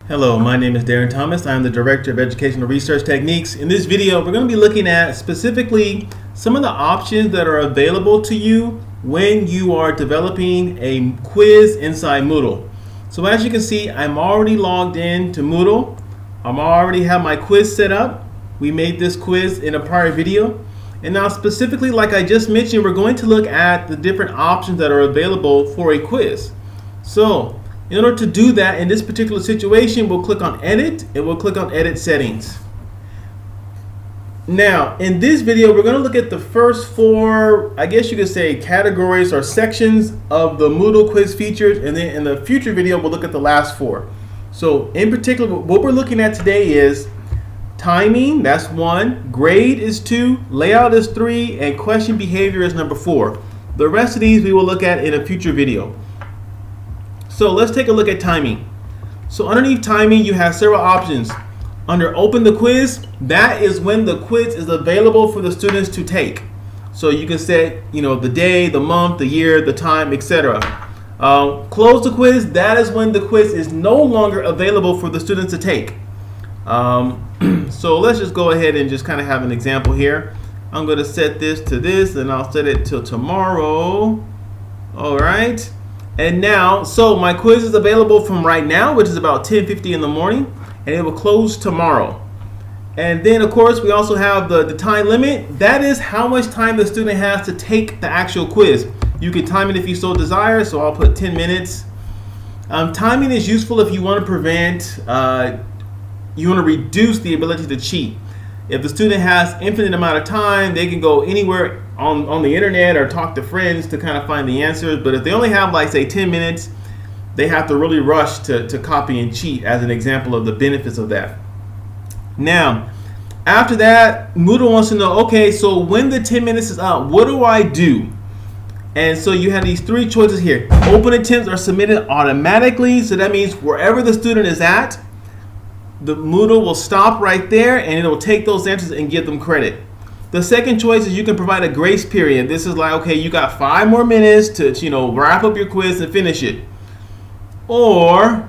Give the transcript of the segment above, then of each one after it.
Hello, my name is Darren Thomas. I'm the Director of Educational Research Techniques. In this video, we're going to be looking at specifically some of the options that are available to you when you are developing a quiz inside Moodle. So as you can see, I'm already logged in to Moodle. I already have my quiz set up. We made this quiz in a prior video. And now specifically, like I just mentioned, we're going to look at the different options that are available for a quiz. So in order to do that, in this particular situation, we'll click on Edit and we'll click on Edit Settings. Now, in this video, we're going to look at the first four, I guess you could say, categories or sections of the Moodle quiz features, and then in the future video, we'll look at the last four. So in particular, what we're looking at today is timing, that's 1, grade is 2, layout is 3, and question behavior is number 4. The rest of these we will look at in a future video. So let's take a look at timing. So underneath timing, you have several options. Under open the quiz, that is when the quiz is available for the students to take. So you can set, the day, the month, the year, the time, etc. Close the quiz, that is when the quiz is no longer available for the students to take. So let's just go ahead and just kind of have an example here. I'm going to set this to this, and I'll set it till tomorrow. All right. And now, so my quiz is available from right now, which is about 10:50 in the morning, and it will close tomorrow. And then, of course, we also have the time limit. That is how much time the student has to take the actual quiz. You can time it if you so desire, so I'll put 10 minutes. Timing is useful if you want to you want to reduce the ability to cheat. If the student has infinite amount of time, they can go anywhere on the internet or talk to friends to kind of find the answers. But if they only have, like, say 10 minutes, they have to really rush to copy and cheat, as an example of the benefits of that. Now, after that, Moodle wants to know, okay, so when the 10 minutes is up, what do I do? And so you have these three choices here. Open attempts are submitted automatically. So that means wherever the student is at, the Moodle will stop right there and it'll take those answers and give them credit. The second choice is you can provide a grace period. This is like, okay, you got 5 more minutes to wrap up your quiz and finish it. Or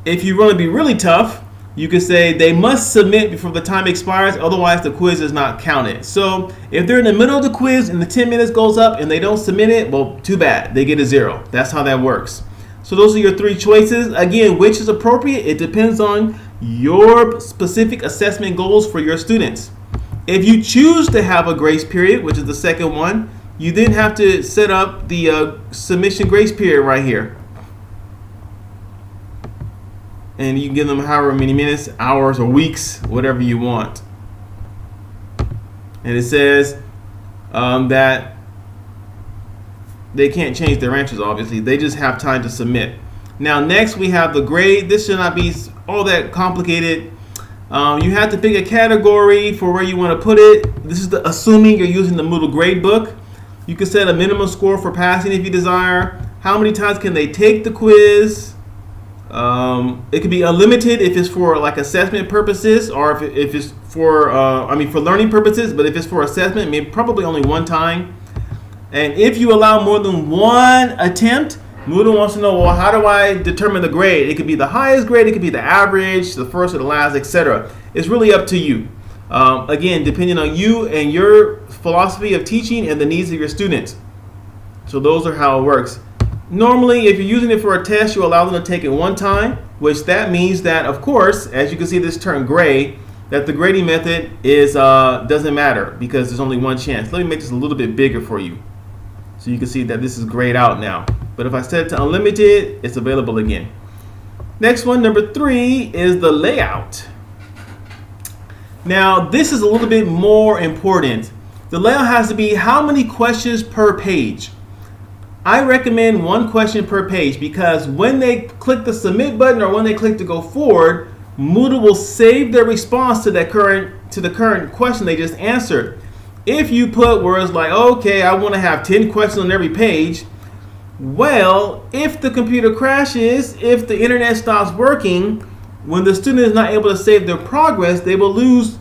if you want to be really tough, you can say they must submit before the time expires, otherwise the quiz is not counted. So if they're in the middle of the quiz and the 10 minutes goes up and they don't submit it, well, too bad, they get a 0. That's how that works. So those are your 3 choices. Again, which is appropriate? It depends on your specific assessment goals for your students. If you choose to have a grace period, which is the second one, you then have to set up the submission grace period right here. And you can give them however many minutes, hours, or weeks, whatever you want. And it says that they can't change their answers, obviously. They just have time to submit. Now, next we have the grade. This should not be all that complicated. You have to pick a category for where you want to put it. This is assuming you're using the Moodle gradebook. You can set a minimum score for passing if you desire. How many times can they take the quiz? It can be unlimited if it's for like assessment purposes, or if it's for for learning purposes. But if it's for assessment, maybe probably only one time. And if you allow more than one attempt, Moodle wants to know, well, how do I determine the grade? It could be the highest grade, it could be the average, the first or the last, etc. It's really up to you. Again, depending on you and your philosophy of teaching and the needs of your students. So those are how it works. Normally, if you're using it for a test, you allow them to take it one time, which that means that, of course, as you can see this turn gray, that the grading method is doesn't matter because there's only one chance. Let me make this a little bit bigger for you, so you can see that this is grayed out now. But if I set it to unlimited, it's available again. Next one, number 3, is the layout. Now, this is a little bit more important. The layout has to be how many questions per page. I recommend 1 question per page because when they click the submit button or when they click to go forward, Moodle will save their response to the current question they just answered. If you put words like, okay, I want to have 10 questions on every page, well, if the computer crashes, if the internet stops working, when the student is not able to save their progress, they will lose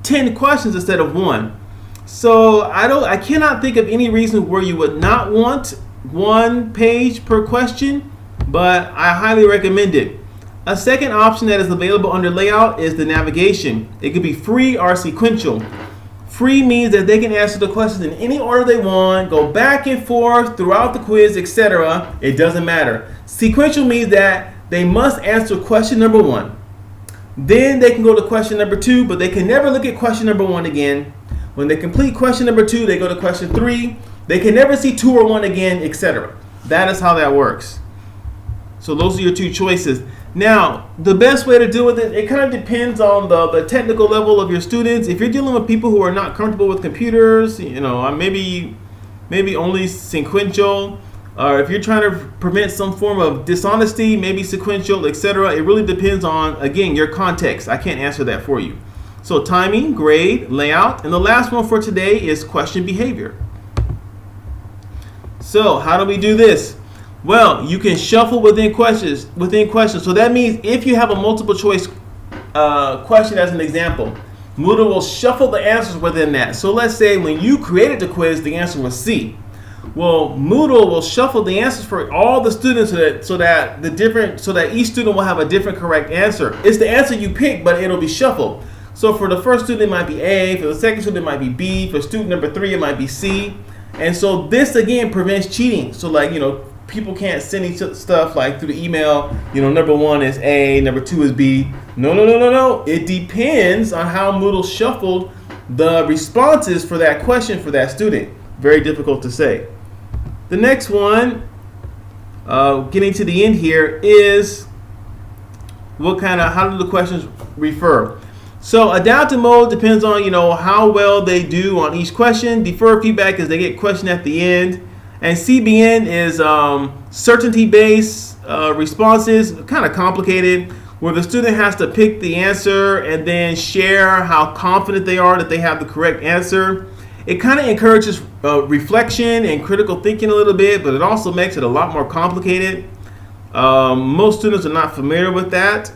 10 questions instead of 1. So I cannot think of any reason where you would not want 1 page per question, but I highly recommend it. A second option that is available under layout is the navigation. It could be free or sequential. Free means that they can answer the questions in any order they want, go back and forth throughout the quiz, etc. It doesn't matter. Sequential means that they must answer question number 1. Then they can go to question number 2, but they can never look at question number 1 again. When they complete question number 2, they go to question 3. They can never see 2 or 1 again, etc. That is how that works. So those are your 2 choices. Now, the best way to deal with it, it kind of depends on the technical level of your students. If you're dealing with people who are not comfortable with computers, maybe only sequential. Or if you're trying to prevent some form of dishonesty, maybe sequential, etc. It really depends on, again, your context. I can't answer that for you. So timing, grade, layout, and the last one for today is question behavior. So how do we do this? Well, you can shuffle within questions. So that means if you have a multiple choice question as an example, Moodle will shuffle the answers within that. So let's say when you created the quiz, the answer was C. Well, Moodle will shuffle the answers for all the students so that each student will have a different correct answer. It's the answer you pick, but it'll be shuffled. So for the first student, it might be A. For the second student, it might be B. For student number 3, it might be C. And so this again prevents cheating. So people can't send each stuff like through the email, number 1 is A, number 2 is B. No. It depends on how Moodle shuffled the responses for that question for that student. Very difficult to say. The next one, getting to the end here, is how do the questions refer? So adaptive mode depends on, how well they do on each question. Deferred feedback is they get question at the end. And CBN is certainty-based responses, kind of complicated, where the student has to pick the answer and then share how confident they are that they have the correct answer. It kind of encourages reflection and critical thinking a little bit, but it also makes it a lot more complicated. Most students are not familiar with that,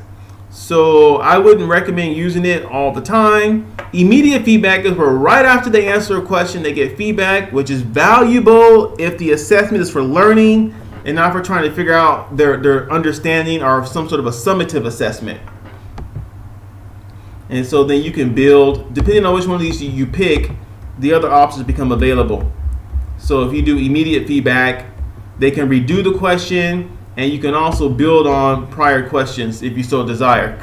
so I wouldn't recommend using it all the time. Immediate feedback is where right after they answer a question, they get feedback, which is valuable if the assessment is for learning and not for trying to figure out their understanding or some sort of a summative assessment. And so then you can build, depending on which one of these you pick, the other options become available. So if you do immediate feedback, they can redo the question, and you can also build on prior questions if you so desire.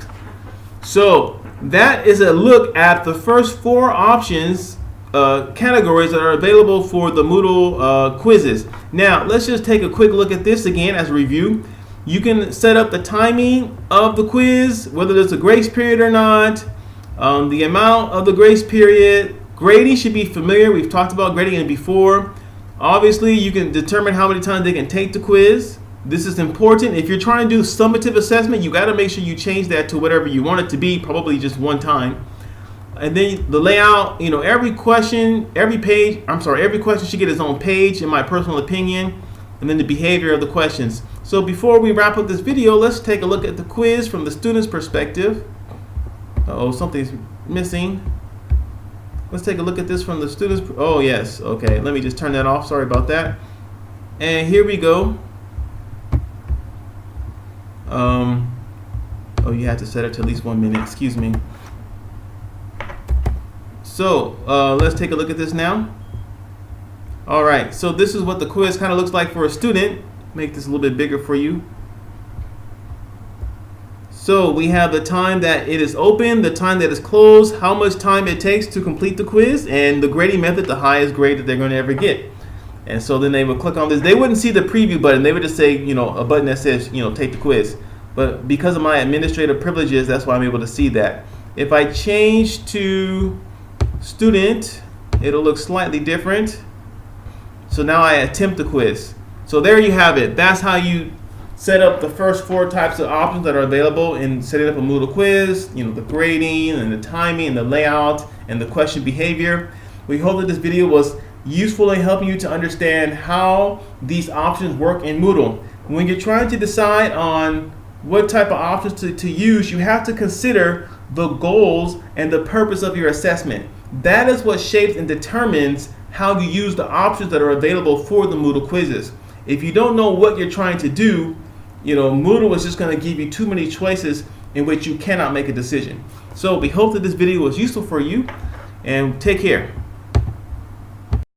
So that is a look at the first 4 options, categories that are available for the Moodle quizzes. Now, let's just take a quick look at this again as a review. You can set up the timing of the quiz, whether there's a grace period or not, the amount of the grace period. Grading should be familiar. We've talked about grading it before. Obviously, you can determine how many times they can take the quiz. This is important. If you're trying to do summative assessment, you got to make sure you change that to whatever you want it to be, probably just one time. And then the layout, every question should get its own page, in my personal opinion, and then the behavior of the questions. So before we wrap up this video, let's take a look at the quiz from the student's perspective. Uh-oh, something's missing. Let's take a look at this from the students. Oh, yes. Okay, let me just turn that off. Sorry about that. And here we go. Oh, you have to set it to at least 1 minute. Excuse me. So let's take a look at this now. All right. So this is what the quiz kind of looks like for a student. Make this a little bit bigger for you. So we have the time that it is open, the time that is closed, how much time it takes to complete the quiz, and the grading method, the highest grade that they're going to ever get. And so then they would click on this. They wouldn't see the preview button. They would just say, a button that says, take the quiz. But because of my administrative privileges, that's why I'm able to see that. If I change to student, it'll look slightly different. So now I attempt the quiz. So there you have it. That's how you set up the first 4 types of options that are available in setting up a Moodle quiz, the grading and the timing and the layout and the question behavior. We hope that this video was useful in helping you to understand how these options work in Moodle. When you're trying to decide on what type of options to use, you have to consider the goals and the purpose of your assessment. That is what shapes and determines how you use the options that are available for the Moodle quizzes. If you don't know what you're trying to do, Moodle is just going to give you too many choices in which you cannot make a decision. So we hope that this video was useful for you, and take care.